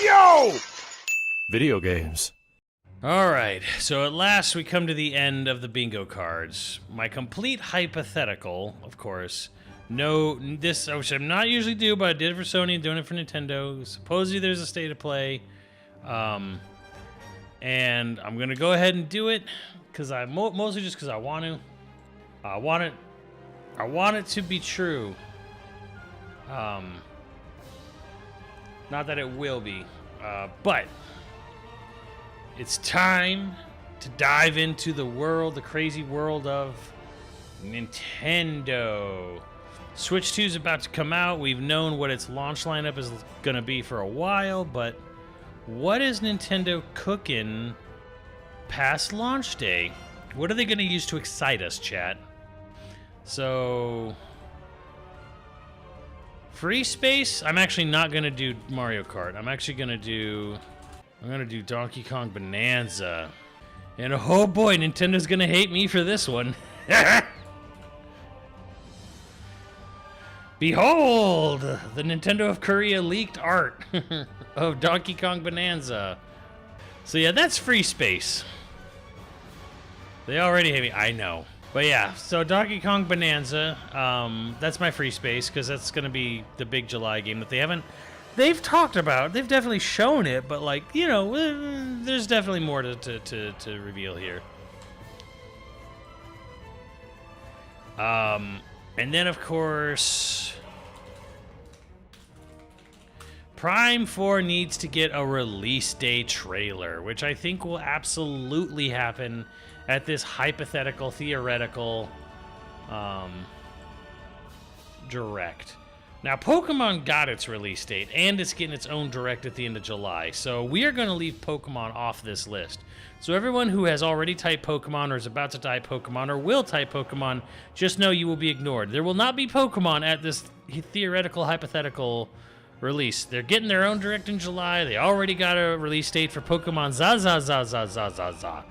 Yo! Video games. Alright, so at last we come to the end of the bingo cards. My complete hypothetical, of course. No, this, which I'm not usually do, but I did it for Sony and doing it for Nintendo. Supposedly there's a state of play. And I'm gonna go ahead and do it, because mostly just because I want to. I want it to be true. Not that it will be, but it's time to dive into the crazy world of Nintendo. Switch 2 is about to come out. We've known what its launch lineup is going to be for a while, but what is Nintendo cooking past launch day? What are they going to use to excite us, chat? So, free space, I'm actually not going to do Mario Kart. I'm going to do Donkey Kong Bonanza. And oh boy, Nintendo's going to hate me for this one. Behold, the Nintendo of Korea leaked art of Donkey Kong Bonanza. So yeah, that's free space. They already hate me, I know. But yeah, so Donkey Kong Bonanza, that's my free space, because that's going to be the big July game that they've talked about. They've definitely shown it, but like, you know, there's definitely more to reveal here. And then, of course, Prime 4 needs to get a release day trailer, which I think will absolutely happen at this hypothetical, theoretical direct. Now, Pokemon got its release date, and it's getting its own direct at the end of July, so we are going to leave Pokemon off this list. So everyone who has already typed Pokemon or is about to type Pokemon or will type Pokemon, just know you will be ignored. There will not be Pokemon at this theoretical, hypothetical release. They're getting their own direct in July. They already got a release date for Pokemon Zazazazazazaza.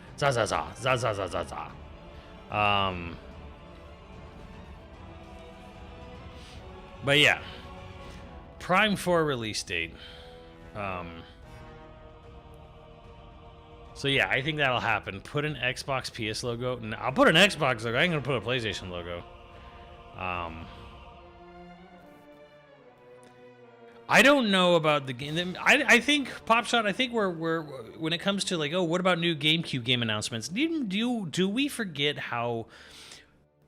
But yeah, Prime 4 release date. So yeah, I think that'll happen. Put an Xbox PS logo. No, I'll put an Xbox logo. I ain't gonna put a PlayStation logo. I don't know about the game. I think PopShot. I think we're when it comes to like, oh, what about new GameCube game announcements? Do we forget how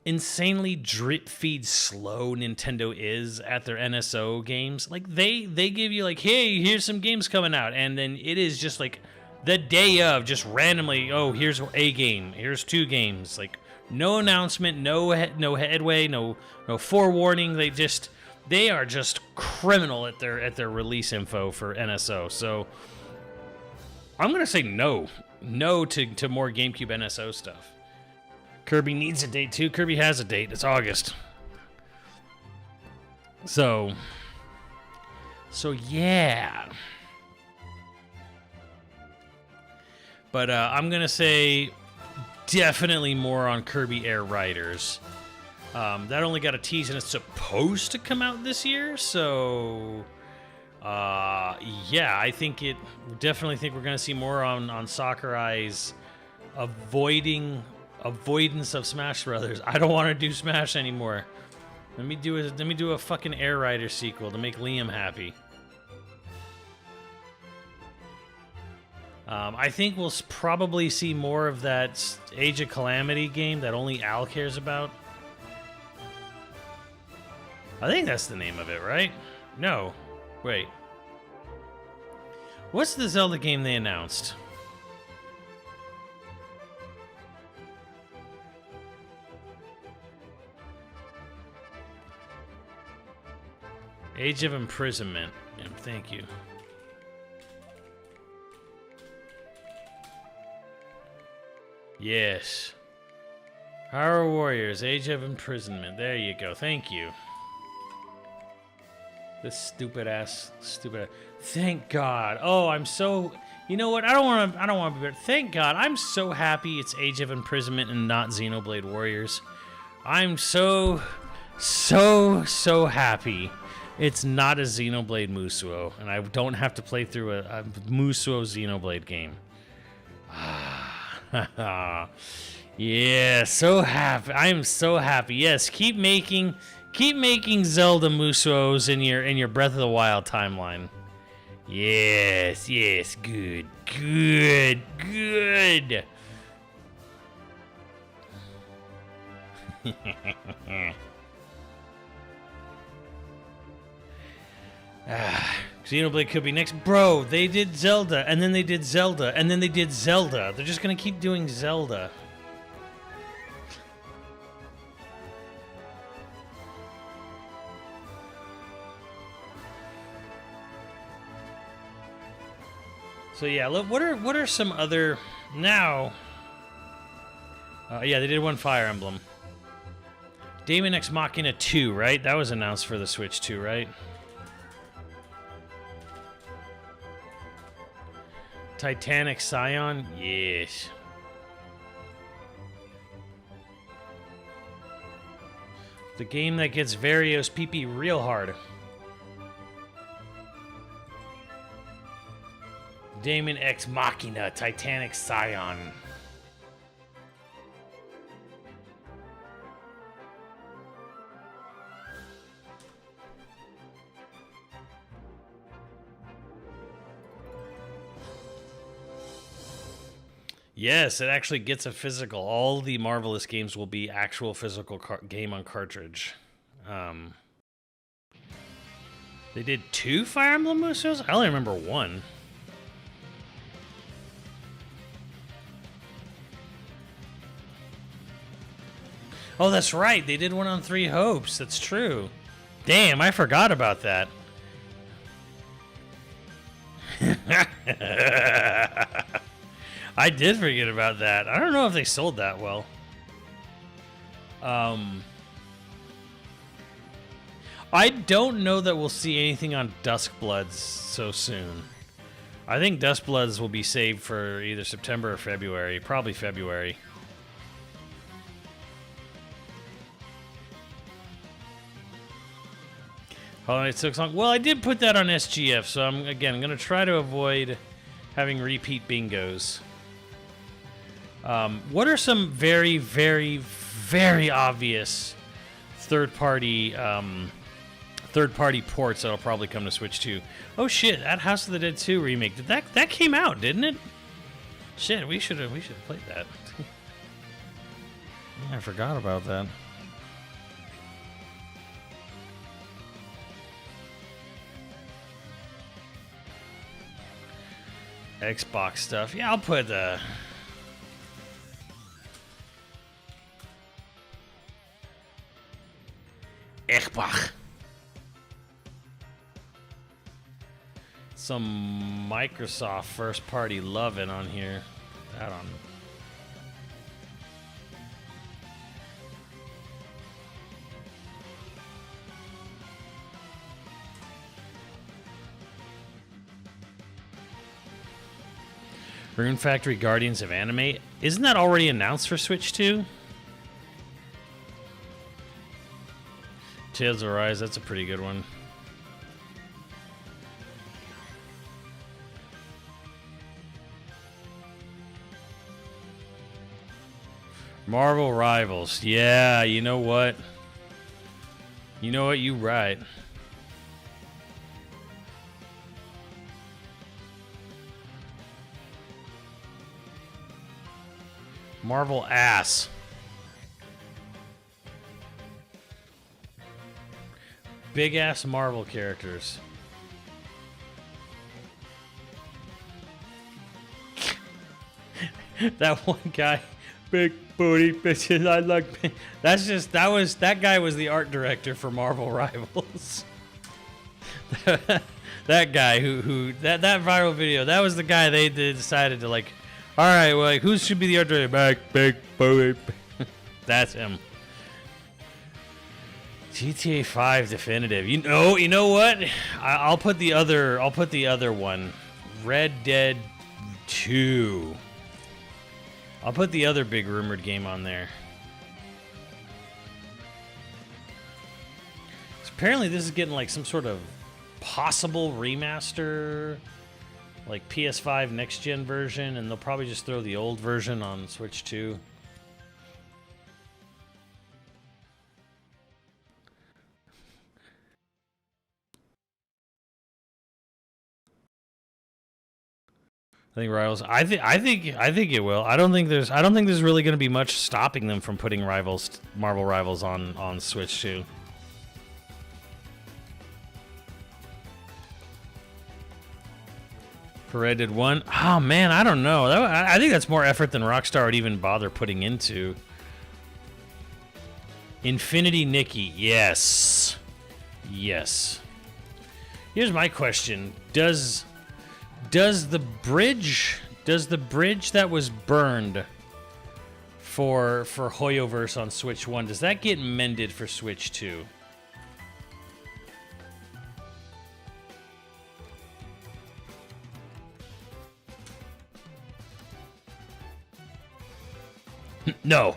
insanely drip feed slow Nintendo is at their NSO games? Like they give you like, hey, here's some games coming out, and then it is just like the day of, just randomly, oh, here's a game, here's 2 games, like no announcement, no headway, no forewarning. They are just criminal at their release info for NSO. So I'm gonna say no to more GameCube NSO stuff. Kirby needs a date too. Kirby has a date. It's August. So yeah. But I'm gonna say definitely more on Kirby Air Riders. That only got a tease and it's supposed to come out this year, so yeah, I definitely think we're gonna see more on Sakurai's avoidance of Smash Brothers. I don't want to do Smash anymore. Let me do a fucking Air Rider sequel to make Liam happy. I think we'll probably see more of that Age of Calamity game that only Al cares about. I think that's the name of it, right? No. Wait. What's the Zelda game they announced? Age of Imprisonment. Thank you. Yes. Hyrule Warriors, Age of Imprisonment. There you go. Thank you. This stupid ass. Thank God. Oh, I'm so. You know what? I don't want to be. Thank God. I'm so happy it's Age of Imprisonment and not Xenoblade Warriors. I'm so happy It's not a Xenoblade Musou, and I don't have to play through a Musou Xenoblade game. Yeah, so happy. I am so happy. Yes, keep making Zelda Musous in your Breath of the Wild timeline. Yes, yes, good, good, good. Xenoblade could be next. Bro, they did Zelda, and then they did Zelda, and then they did Zelda. They're just gonna keep doing Zelda. So yeah, look, what are some other now? Yeah, they did one Fire Emblem. Daemon X Machina 2, right? That was announced for the Switch 2, right? Titanic Scion? Yes. The game that gets Varios PP real hard. Daemon X Machina, Titanic Scion. Yes, it actually gets a physical. All the Marvelous games will be actual physical game on cartridge. They did 2 Fire Emblem Musous? I only remember 1. Oh, that's right. They did one on 3 Hopes. That's true. Damn, I forgot about that. I did forget about that. I don't know if they sold that well. I don't know that we'll see anything on Duskbloods so soon. I think Duskbloods will be saved for either September or February. Probably February. Hollow Knight Silksong. Well, I did put that on SGF, so I'm going to try to avoid having repeat bingos. What are some very, very, very obvious third-party ports that'll probably come to Switch 2? Oh shit, that House of the Dead 2 remake. Did that came out, didn't it? Shit, we should have played that. I forgot about that. Xbox stuff. Yeah, I'll put Xbox. Some Microsoft first party loving on here. Put that on. Rune Factory Guardians of Anime. Isn't that already announced for Switch 2? Tales of Arise, that's a pretty good one. Marvel Rivals. Yeah, you know what? You know what? You right. Marvel ass. Big ass Marvel characters. That one guy, big booty bitches. I like. That guy was the art director for Marvel Rivals. That guy that viral video. That was the guy they decided to like. All right, well, like, who should be the art director? Big booty. That's him. GTA 5 definitive. You know what? I'll put the other one. Red Dead 2. I'll put the other big rumored game on there. Apparently this is getting like some sort of possible remaster, like PS5 next gen version, and they'll probably just throw the old version on Switch 2. I think Rivals. I think it will. I don't think there's really going to be much stopping them from putting Marvel Rivals on Switch 2. Red Dead 1. Oh man, I don't know. I think that's more effort than Rockstar would even bother putting into. Infinity Nikki. Yes. Yes. Here's my question. Does the bridge that was burned for HoYoVerse on Switch 1, does that get mended for Switch 2? No.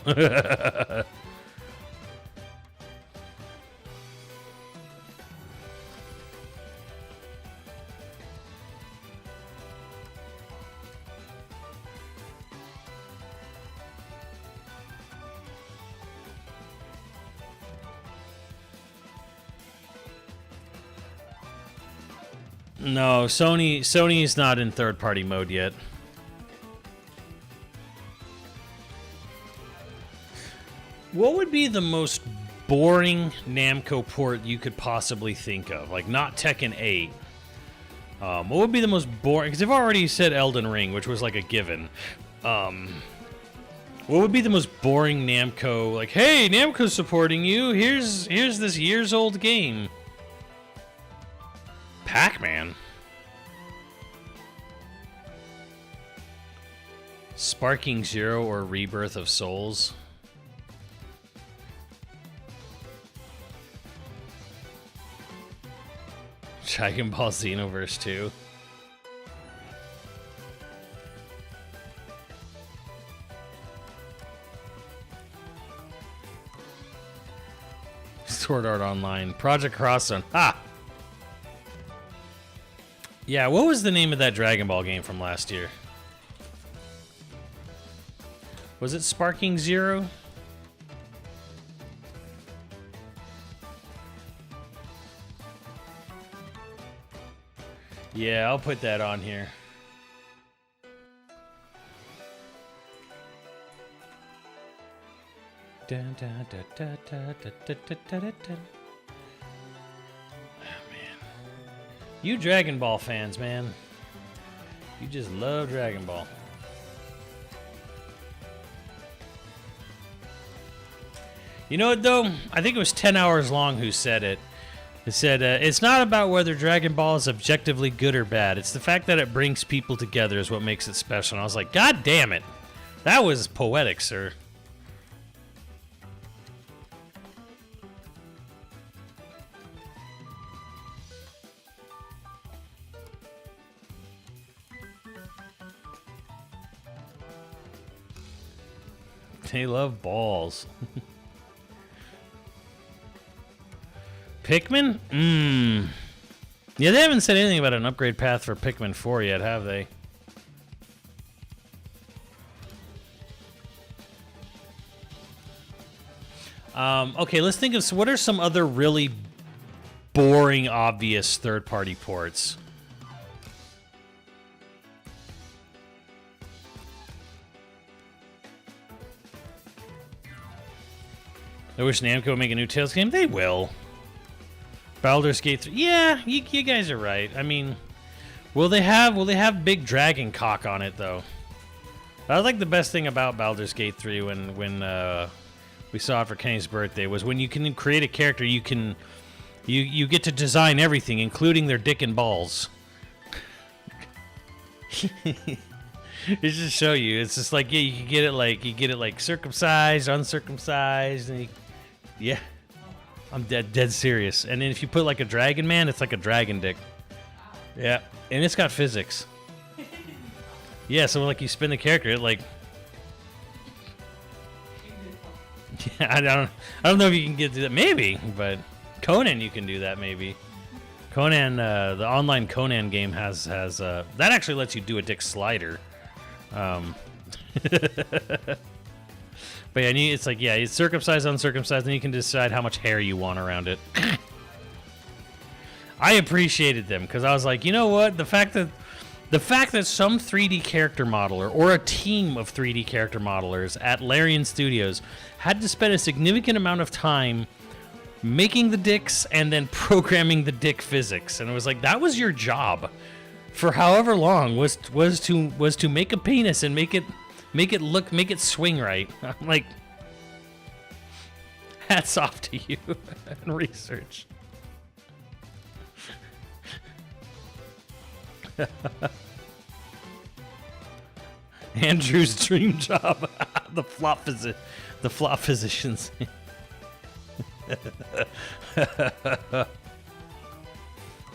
No, Sony's not in third-party mode yet. What would be the most boring Namco port you could possibly think of? Like, not Tekken 8. What would be the most boring? Because they've already said Elden Ring, which was like a given. What would be the most boring Namco? Like, hey, Namco's supporting you. Here's this years-old game. Pac-Man. Sparking Zero or Rebirth of Souls. Dragon Ball Xenoverse 2. Sword Art Online. Project Crosszone. Ha! Yeah, what was the name of that Dragon Ball game from last year? Was it Sparking Zero? Yeah, I'll put that on here. Dun, dun, dun, dun, dun, dun, dun, dun, dun, dun. Oh, man. You Dragon Ball fans, man. You just love Dragon Ball. You know what, though? I think it was 10 Hours Long who said it. It said, it's not about whether Dragon Ball is objectively good or bad. It's the fact that it brings people together is what makes it special. And I was like, God damn it. That was poetic, sir. They love balls. Pikmin? Yeah, they haven't said anything about an upgrade path for Pikmin 4 yet, have they? Okay, let's think of what are some other really boring, obvious third-party ports. I wish Namco would make a new Tales game. They will. Baldur's Gate 3. Yeah, you guys are right. I mean, will they have big dragon cock on it though? That was like the best thing about Baldur's Gate 3 when we saw it for Kenny's birthday was when you can create a character, you get to design everything, including their dick and balls. It's just show you. It's just like, yeah, you can get it like circumcised, uncircumcised, and yeah. I'm dead serious. And then if you put like a dragon man, it's like a dragon dick. Yeah, and it's got physics. Yeah, so like you spin the character, it like. Yeah, I don't know if you can get to that. Maybe, but Conan, you can do that maybe. Conan, the online Conan game has that actually lets you do a dick slider. But yeah, it's like, yeah, it's circumcised, uncircumcised, and you can decide how much hair you want around it. I appreciated them because I was like, you know what? The fact that some 3D character modeler or a team of 3D character modelers at Larian Studios had to spend a significant amount of time making the dicks and then programming the dick physics, and it was like that was your job for however long was to make a penis and make it swing right. I'm like, hats off to you and research. Andrew's dream job, the flop physicians. It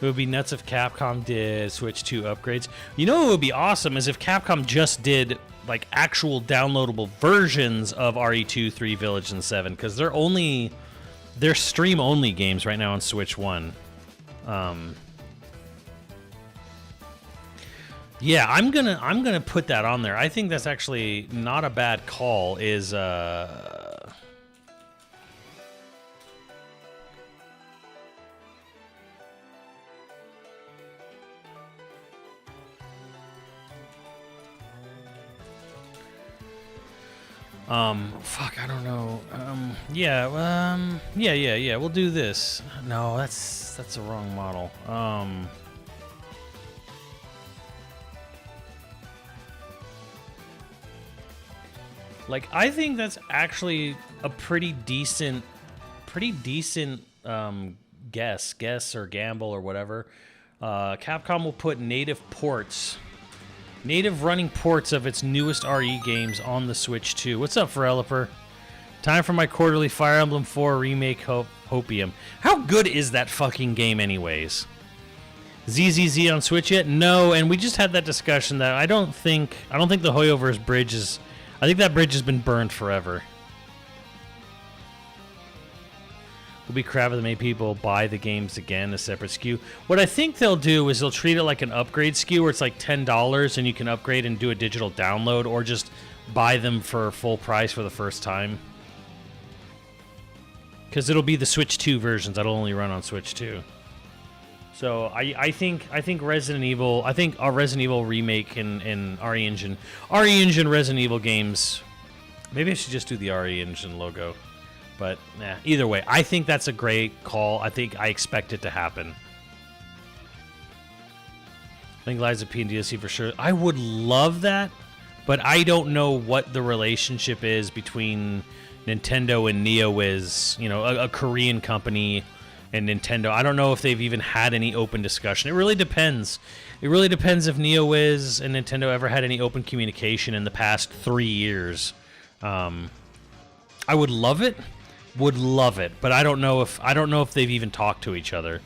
would be nuts if Capcom did Switch 2 upgrades. You know what would be awesome is if Capcom just did like actual downloadable versions of RE2, 3, Village, and 7, because they're stream only games right now on Switch 1. Yeah, I'm gonna put that on there. I think that's actually not a bad call. Fuck, I don't know. Yeah, we'll do this. No, that's the wrong model. Like, I think that's actually a pretty decent guess or gamble or whatever. Capcom will put native running ports of its newest RE games on the Switch 2. What's up, Developer? Time for my quarterly Fire Emblem 4 remake hopium. How good is that fucking game anyways? ZZZ on Switch yet? No, and we just had that discussion that I don't think the Hoyoverse bridge is... I think that bridge has been burned forever. Will be crap if they make people buy the games again, a separate SKU. What I think they'll do is they'll treat it like an upgrade SKU where it's like $10 and you can upgrade and do a digital download, or just buy them for full price for the first time. Because it'll be the Switch 2 versions that'll only run on Switch 2. So I think Resident Evil, our Resident Evil remake in RE Engine Resident Evil games. Maybe I should just do the RE Engine logo. But nah, either way, I think that's a great call. I expect it to happen. I think Liza P and DLC for sure. I would love that, but I don't know what the relationship is between Nintendo and NeoWiz, a Korean company, and Nintendo. I don't know if they've even had any open discussion. It really depends. It really depends if NeoWiz and Nintendo ever had any open communication in the past 3 years. I would love it, but I don't know if they've even talked to each other.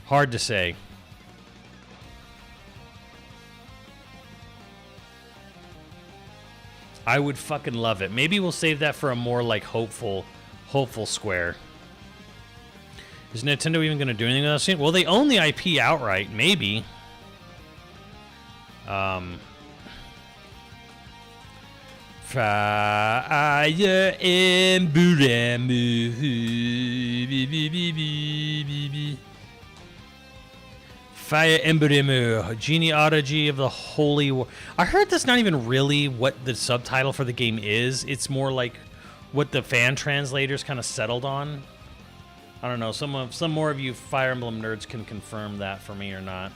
Hard to say. I would fucking love it. Maybe we'll save that for a more like hopeful Square. Is Nintendo even going to do anything with that? Well, they own the IP outright, maybe. Fire Emblem. Fire Emblem, Genealogy of the Holy War. I heard that's not even really what the subtitle for the game is. It's more like what the fan translators kind of settled on. I don't know. Some more of you Fire Emblem nerds can confirm that for me or not.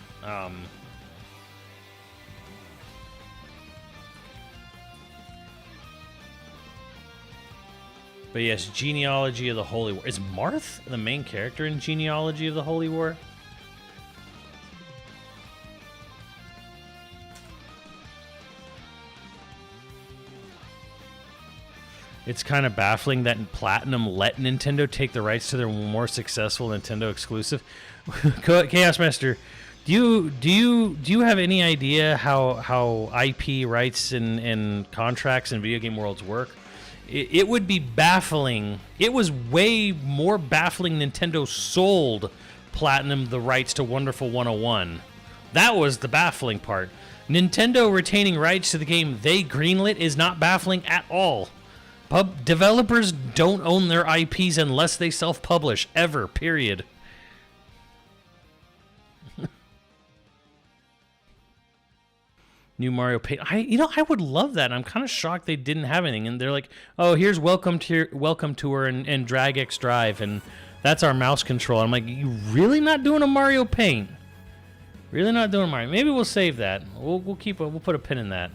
But yes, Genealogy of the Holy War. Is Marth the main character in Genealogy of the Holy War? It's kind of baffling that Platinum let Nintendo take the rights to their more successful Nintendo exclusive. Chaos Master, do you have any idea how IP rights and contracts in video game worlds work? It would be baffling. It was way more baffling Nintendo sold Platinum the rights to Wonderful 101. That was the baffling part. Nintendo retaining rights to the game they greenlit is not baffling at all. Developers don't own their IPs unless they self-publish, ever, period. New Mario Paint. I would love that. I'm kind of shocked they didn't have anything. And they're like, oh, here's Welcome Tour and Drag X Drive, and that's our mouse control. I'm like, you really not doing a Mario Paint? Really not doing Mario? Maybe we'll save that. We'll put a pin in that.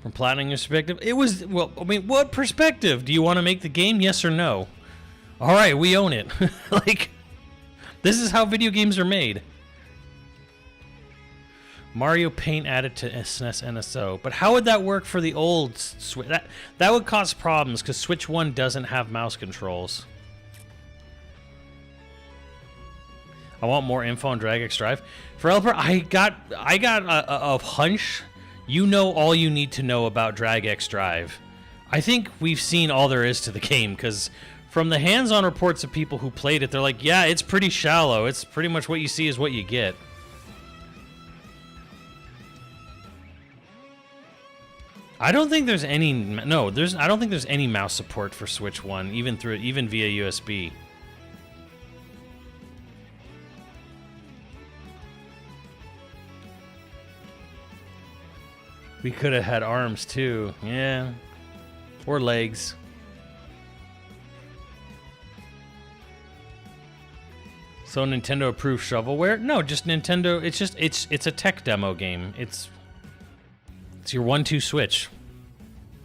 From Platinum perspective, it was, well, I mean, what perspective? Do you want to make the game? Yes or no? All right, we own it. Like, this is how video games are made. Mario Paint added to SNES NSO. But how would that work for the old Switch? That would cause problems because Switch 1 doesn't have mouse controls. I want more info on Drag X Drive. For Elper, I got a hunch. You know all you need to know about Drag X Drive. I think we've seen all there is to the game because from the hands-on reports of people who played it, they're like, yeah, it's pretty shallow. It's pretty much what you see is what you get. I don't think there's any I don't think there's any mouse support for Switch 1 even via USB. We could have had arms too. Yeah. Or legs. So Nintendo approved shovelware? No, just Nintendo. It's a tech demo game. It's your 1-2 switch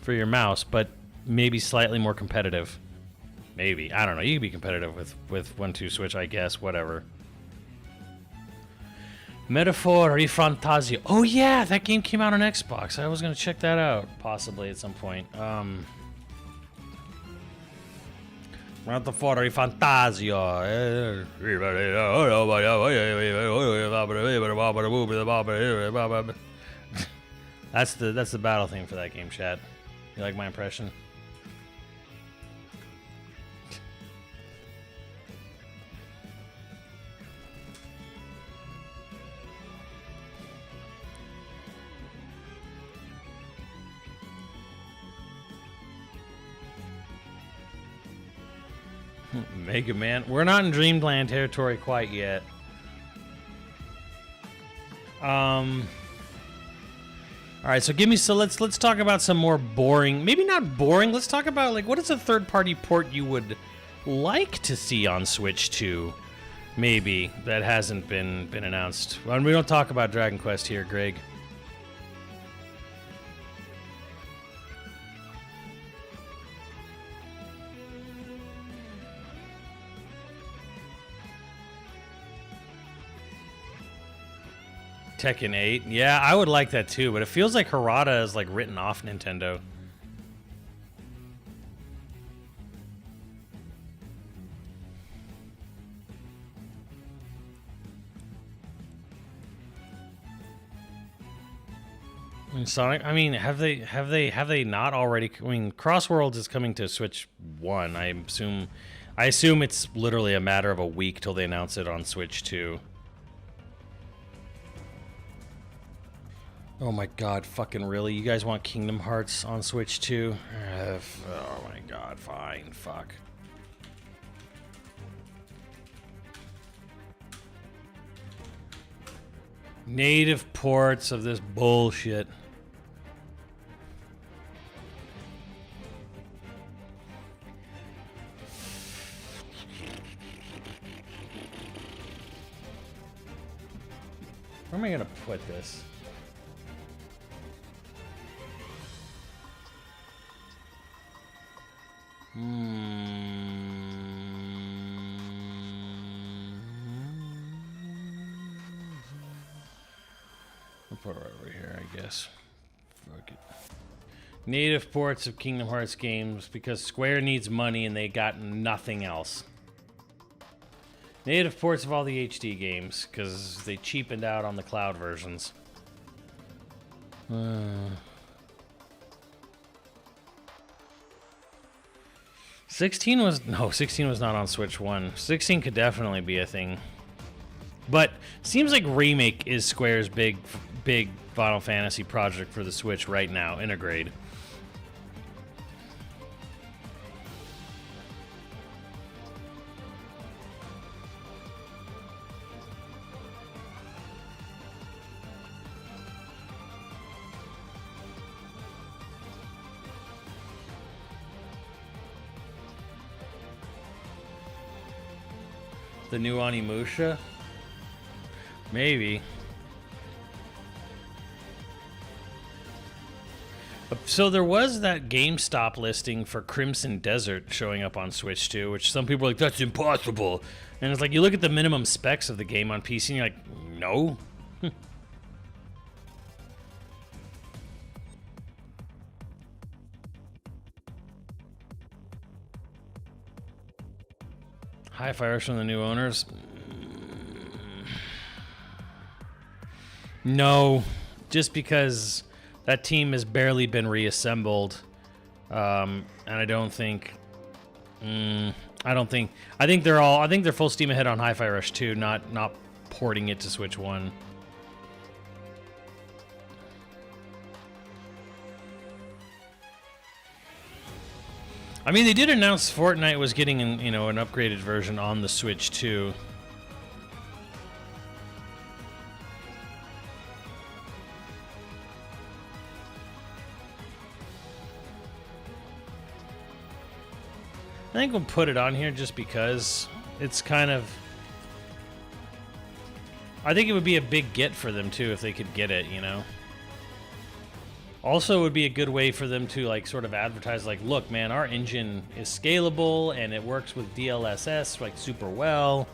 for your mouse, but maybe slightly more competitive. Maybe, I don't know. You can be competitive with 1-2 switch, I guess. Whatever. Metaphor ReFantazio. Oh yeah, that game came out on Xbox. I was gonna check that out possibly at some point. Metaphor ReFantazio. That's the battle theme for that game, chat. You like my impression? Mega Man. We're not in Dreamland territory quite yet. All right, so let's talk about some more boring, maybe not boring. Let's talk about like what is a third-party port you would like to see on Switch 2, maybe that hasn't been announced. Well, we don't talk about Dragon Quest here, Greg. Tekken 8. Yeah, I would like that too, but it feels like Harada is like written off Nintendo. And Sonic, I mean, have they not already? I mean, Crossworlds is coming to Switch 1. I assume it's literally a matter of a week till they announce it on Switch 2. Oh my god, fucking really? You guys want Kingdom Hearts on Switch 2? Oh my god, fine, fuck. Native ports of this bullshit. Where am I gonna put this? I'll put it right over here, I guess. Fuck it. Native ports of Kingdom Hearts games because Square needs money and they got nothing else. Native ports of all the HD games, because they cheapened out on the cloud versions. 16 was not on Switch 1. 16 could definitely be a thing. But seems like Remake is Square's big Final Fantasy project for the Switch right now, Intergrade. The new Onimusha? Maybe. So there was that GameStop listing for Crimson Desert showing up on Switch 2, which some people are like, that's impossible. And it's like, you look at the minimum specs of the game on PC and you're like, no. Hi-Fi Rush from the new owners? No, just because that team has barely been reassembled, and I think they're full steam ahead on Hi-Fi Rush 2, not porting it to Switch 1. I mean, they did announce Fortnite was getting an upgraded version on the Switch 2. I think we'll put it on here just because it's kind of... I think it would be a big get for them too if they could get it, you know? Also, it would be a good way for them to like sort of advertise like, look, man, our engine is scalable and it works with DLSS like super well.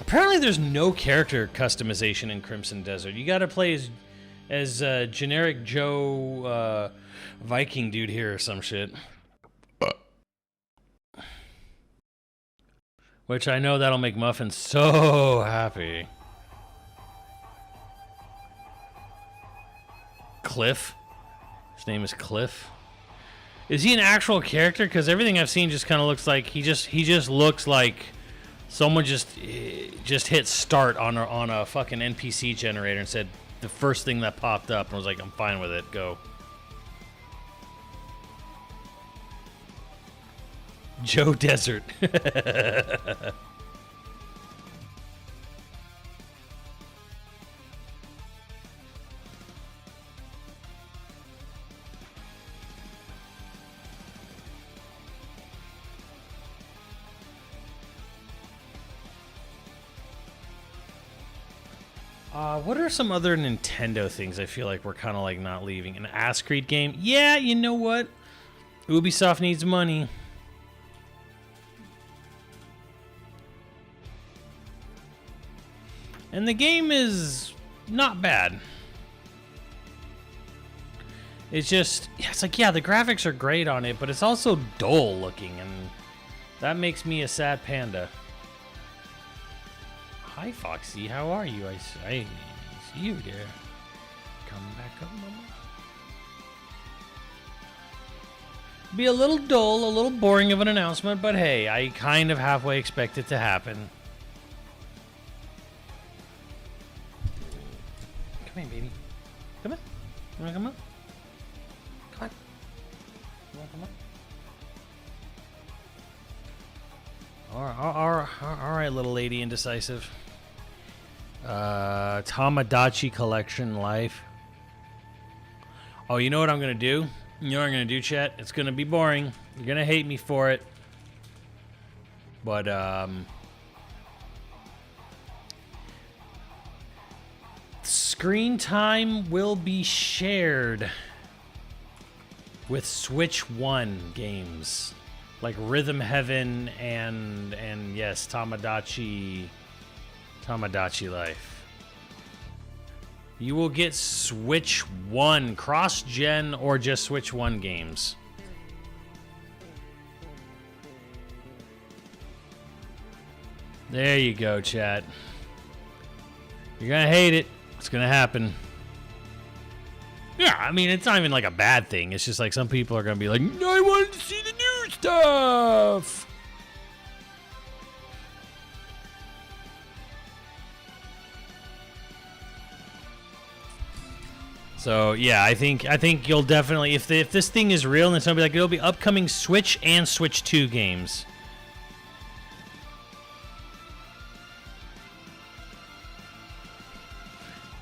Apparently there's no character customization in Crimson Desert. You gotta play as generic Joe Viking dude here or some shit. Which I know that'll make Muffin so happy. Cliff? His name is Cliff? Is he an actual character? Because everything I've seen just kind of looks like he just looks like someone just hit start on a fucking NPC generator and said the first thing that popped up and was like, I'm fine with it, go. Joe Desert. What are some other Nintendo things I feel like we're kind of like not leaving? An Ass Creed game? Yeah, you know what? Ubisoft needs money. And the game is not bad. It's just, yeah, it's like, yeah, the graphics are great on it, but it's also dull looking, and that makes me a sad panda. Hi, Foxy. How are you? I see you there. Come back up, mama. Be a little dull, a little boring of an announcement, but hey, I kind of halfway expect it to happen. Come here, baby. Come on. You wanna come up? Come on. You wanna come up? All right, little lady indecisive. Tamagotchi Collection Life. Oh, you know what I'm gonna do? You know what I'm gonna do, chat? It's gonna be boring. You're gonna hate me for it. But screen time will be shared with Switch 1 games. Like Rhythm Heaven and yes, Tamagotchi Life. You will get Switch 1 cross-gen or just Switch 1 games. There you go, chat. You're gonna hate it. It's gonna happen. Yeah, I mean, it's not even like a bad thing. It's just like some people are gonna be like, I wanted to see the new stuff. So yeah, I think you'll definitely, if this thing is real, and it's gonna be like, it'll be upcoming Switch and Switch 2 games.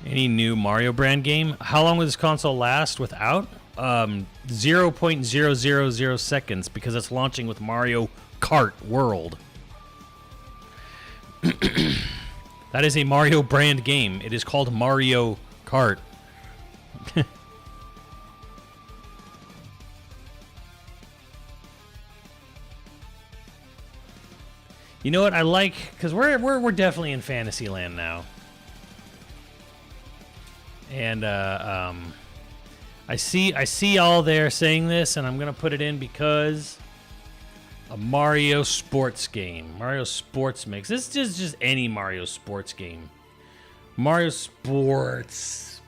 Any new Mario brand game? How long will this console last without? 0.000 seconds, because it's launching with Mario Kart World. That is a Mario brand game. It is called Mario Kart. You know what I like? Because we're definitely in Fantasyland now. And I see all there saying this, and I'm gonna put it in because a Mario sports game, Mario Sports Mix. This is just any Mario sports game. Mario Sports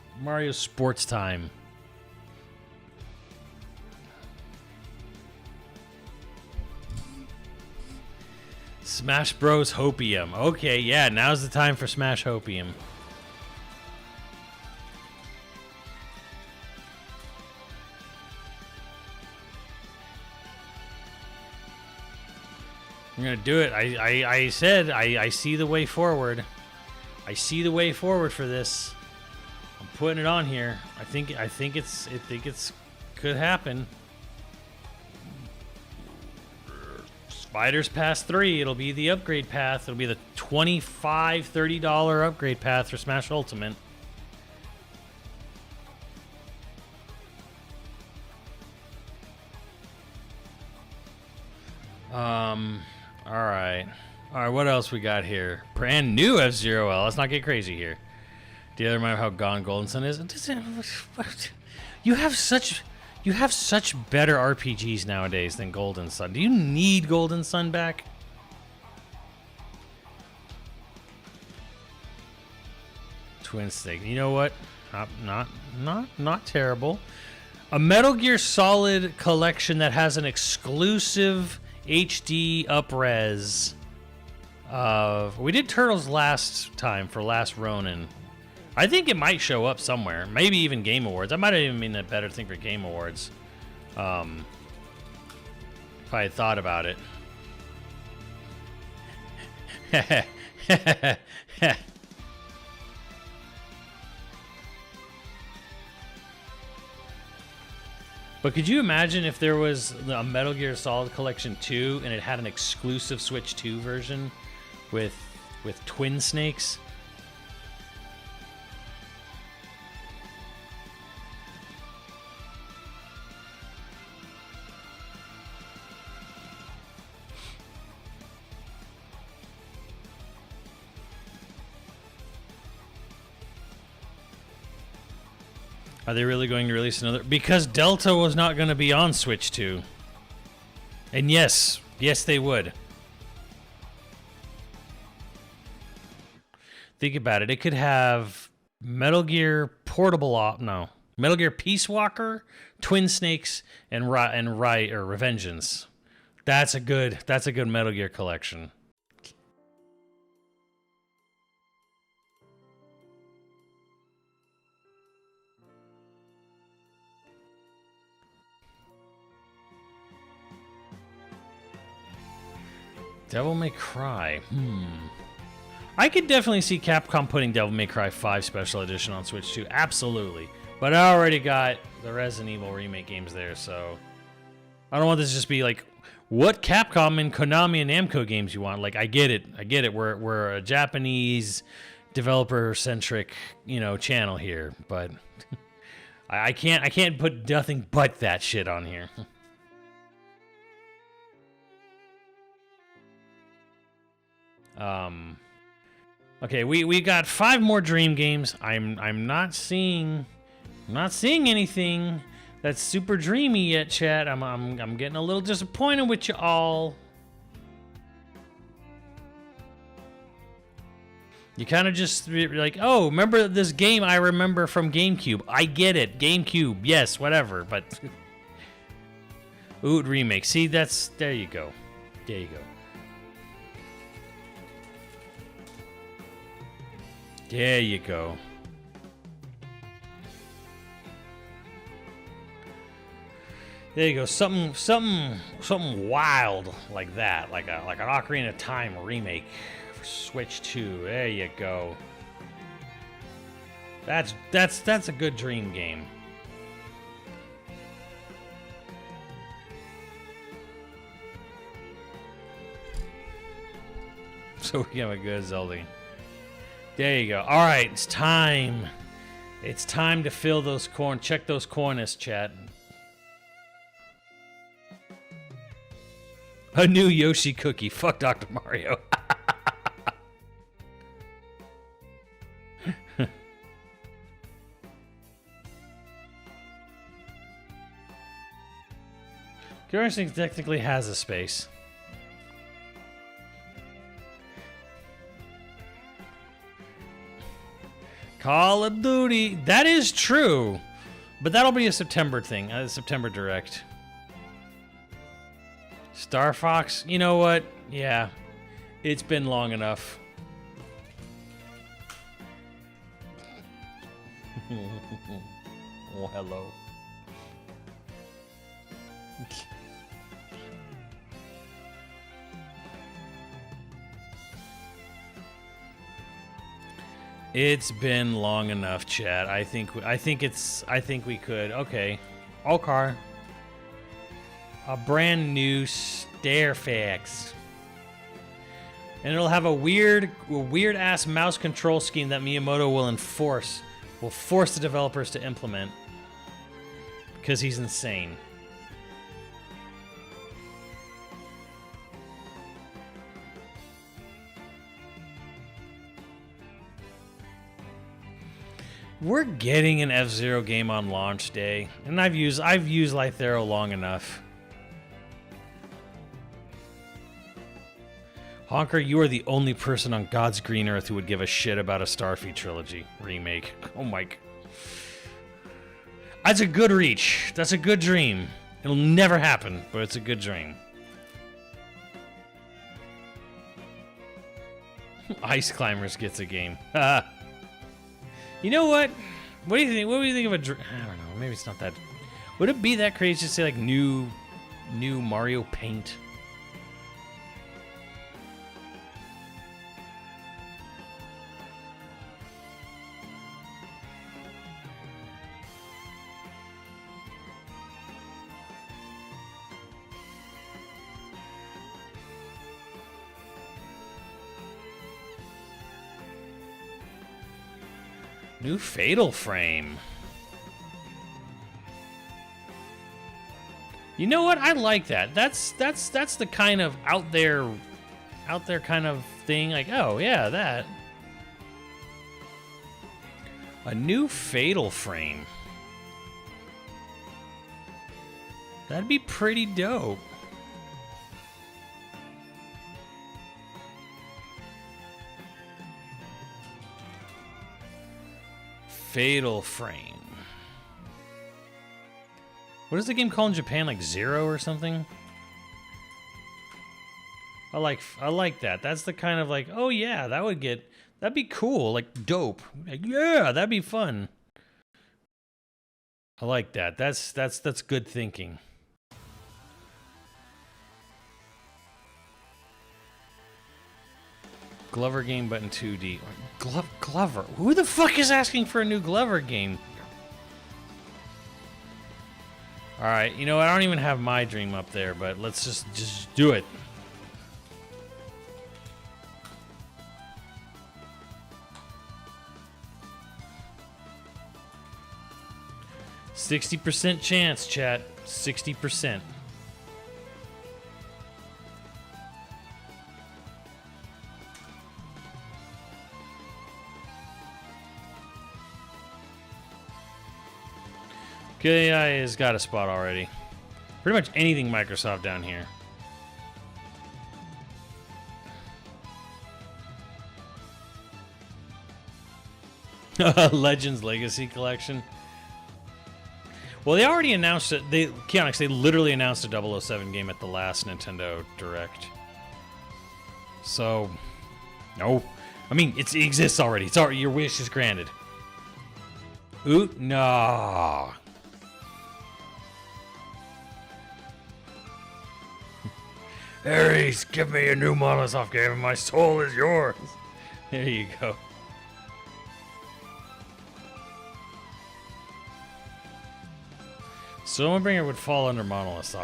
Time. Smash Bros. Hopium. Okay, yeah, now's the time for Smash Hopium. I'm gonna do it. I said I see the way forward. I see the way forward for this. I'm putting it on here. I think it's could happen. Spiders Pass 3. It'll be the upgrade path. It'll be the $25-$30 upgrade path for Smash Ultimate. All right, what else we got here? Brand new F-Zero L. Let's not get crazy here. Do you ever remember how gone Golden Sun is? You have such better RPGs nowadays than Golden Sun. Do you need Golden Sun back? Twin Snake. You know what? Not terrible. A Metal Gear Solid collection that has an exclusive HD upres. We did Turtles last time for Last Ronin. I think it might show up somewhere. Maybe even Game Awards. I might have even been a better thing for Game Awards. If I had thought about it. But could you imagine if there was a Metal Gear Solid Collection 2 and it had an exclusive Switch 2 version with Twin Snakes? Are they really going to release another? Because Delta was not going to be on Switch 2. And yes, they would. Think about it. It could have Metal Gear Metal Gear Peace Walker, Twin Snakes, and Revengeance. That's a good Metal Gear collection. Devil May Cry. I could definitely see Capcom putting Devil May Cry 5 Special Edition on Switch 2. Absolutely. But I already got the Resident Evil remake games there, so I don't want this to just be like, what Capcom and Konami and Namco games you want? Like, I get it. We're a Japanese developer-centric, channel here, but I can't put nothing but that shit on here. Okay, we got 5 more Dream games. I'm not seeing anything that's super dreamy yet, chat. I'm getting a little disappointed with you all. You kind of just like, oh, remember this game I remember from GameCube. I get it. GameCube. Yes, whatever. But ooh, remake. See, that's there you go. There you go. There you go. There you go. Something wild like that, like an Ocarina of Time remake for Switch 2. There you go. That's a good dream game. So we have a good Zelda. There you go. All right, it's time. It's time to fill those corn. Check those corners, chat. A new Yoshi cookie. Fuck Dr. Mario. Curious Thing technically has a space. Call of Duty. That is true. But that'll be a September thing. A September Direct. Star Fox, you know what? Yeah, it's been long enough. Oh, hello. It's been long enough, chat. I think we could. Okay. Okay. A brand new Stairfax. And it'll have a weird ass mouse control scheme that Miyamoto will force the developers to implement. Because he's insane. We're getting an F-Zero game on launch day, and I've used Lythero long enough. Honker, you are the only person on God's green earth who would give a shit about a Starfleet trilogy remake. Oh my. That's a good reach. That's a good dream. It'll never happen, but it's a good dream. Ice Climbers gets a game. You know what? What do you think? What do you think of a? I don't know. Maybe it's not that. Would it be that crazy to say like new Mario Paint? New Fatal Frame. You know what? I like that. That's the kind of out there kind of thing. Like, oh yeah, that. A new Fatal Frame. That'd be pretty dope. Fatal Frame. What is the game called in Japan? Like Zero or something? I like that. That's the kind of like, oh yeah, that'd be cool, like dope. Like, yeah, that'd be fun. I like that. That's good thinking. Glover game, but in 2D. Glover? Who the fuck is asking for a new Glover game? Alright, you know, I don't even have my dream up there, but let's just do it. %60 chance, chat. 60%. KI has got a spot already. Pretty much anything Microsoft down here. Legends Legacy Collection. Well, they already announced it. Keonix, they literally announced a 007 game at the last Nintendo Direct. So, no. I mean, it exists already. It's already, your wish is granted. Ooh, no. Ares, give me a new Ubisoft game and my soul is yours. There you go. Stonebringer would fall under Monolith.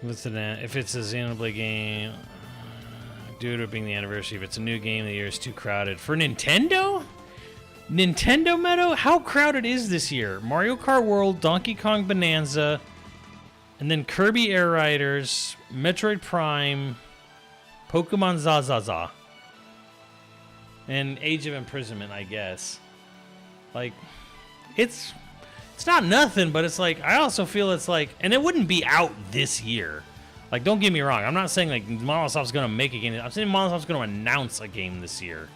If it's a Xenoblade game, due to it being the anniversary, if it's a new game, the year is too crowded. For Nintendo? Nintendo Meadow? How crowded is this year? Mario Kart World, Donkey Kong Bonanza, and then Kirby Air Riders, Metroid Prime, Pokemon Zazaza, and Age of Imprisonment, I guess. Like, it's not nothing, but it's like, I also feel it's like, and it wouldn't be out this year. Like, don't get me wrong. I'm not saying, like, Monolith's going to make a game. I'm saying Monolith's going to announce a game this year.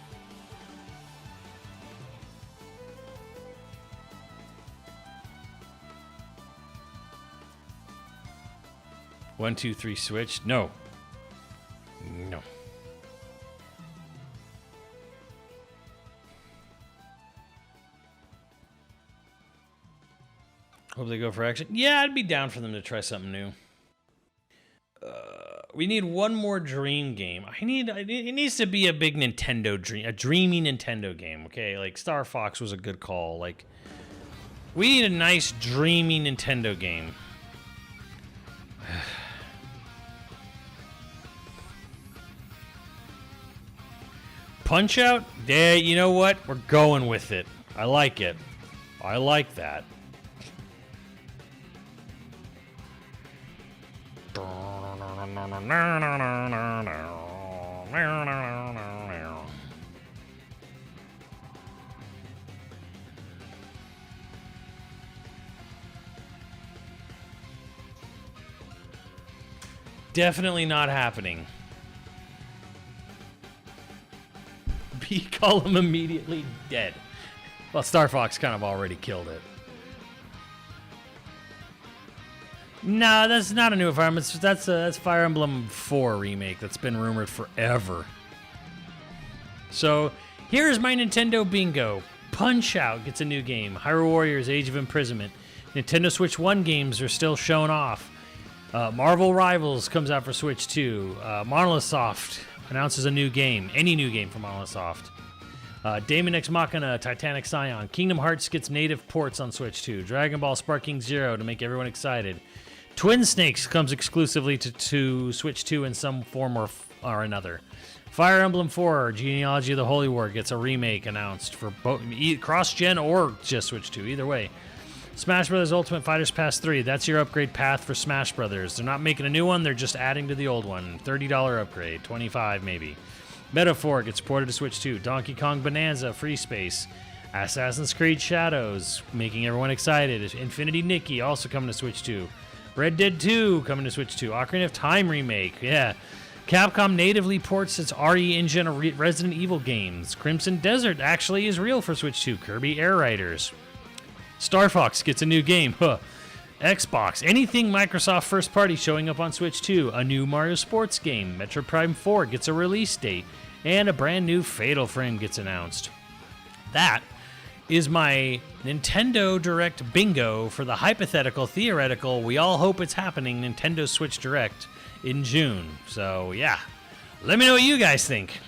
One, two, three, switch. No. No. Hope they go for action. Yeah, I'd be down for them to try something new. We need one more dream game. It needs to be a big Nintendo dream, a dreamy Nintendo game. Okay, like Star Fox was a good call. Like, we need a nice dreamy Nintendo game. Punch Out? Yeah, you know what? We're going with it. I like it. I like that. Definitely not happening. Call him immediately dead. Well, Star Fox kind of already killed it. No, that's not a new Fire Emblem. That's Fire Emblem 4 remake that's been rumored forever. So here's my Nintendo bingo. Punch Out gets a new game. Hyrule Warriors Age of Imprisonment. Nintendo Switch 1 games are still shown off. Marvel Rivals comes out for Switch 2. Monolith Soft announces a new game. Any new game from Monolith Soft. Daemon X Machina, Titanic Scion. Kingdom Hearts gets native ports on Switch 2. Dragon Ball Sparking Zero to make everyone excited. Twin Snakes comes exclusively to Switch 2 in some form or another. Fire Emblem 4, Genealogy of the Holy War gets a remake announced for both cross-gen or just Switch 2, either way. Smash Bros. Ultimate Fighters Pass 3, that's your upgrade path for Smash Bros. They're not making a new one, they're just adding to the old one. $30 upgrade, $25 maybe. Metaphor gets ported to Switch 2. Donkey Kong Bonanza, Free Space. Assassin's Creed Shadows, making everyone excited. Infinity Nikki, also coming to Switch 2. Red Dead 2, coming to Switch 2. Ocarina of Time remake, yeah. Capcom natively ports its RE Engine of Resident Evil games. Crimson Desert actually is real for Switch 2. Kirby Air Riders. Star Fox gets a new game. Huh. Xbox. Anything Microsoft first party showing up on Switch 2. A new Mario Sports game. Metroid Prime 4 gets a release date. And a brand new Fatal Frame gets announced. That is my Nintendo Direct bingo for the hypothetical, theoretical, we all hope it's happening Nintendo Switch Direct in June. So, yeah. Let me know what you guys think.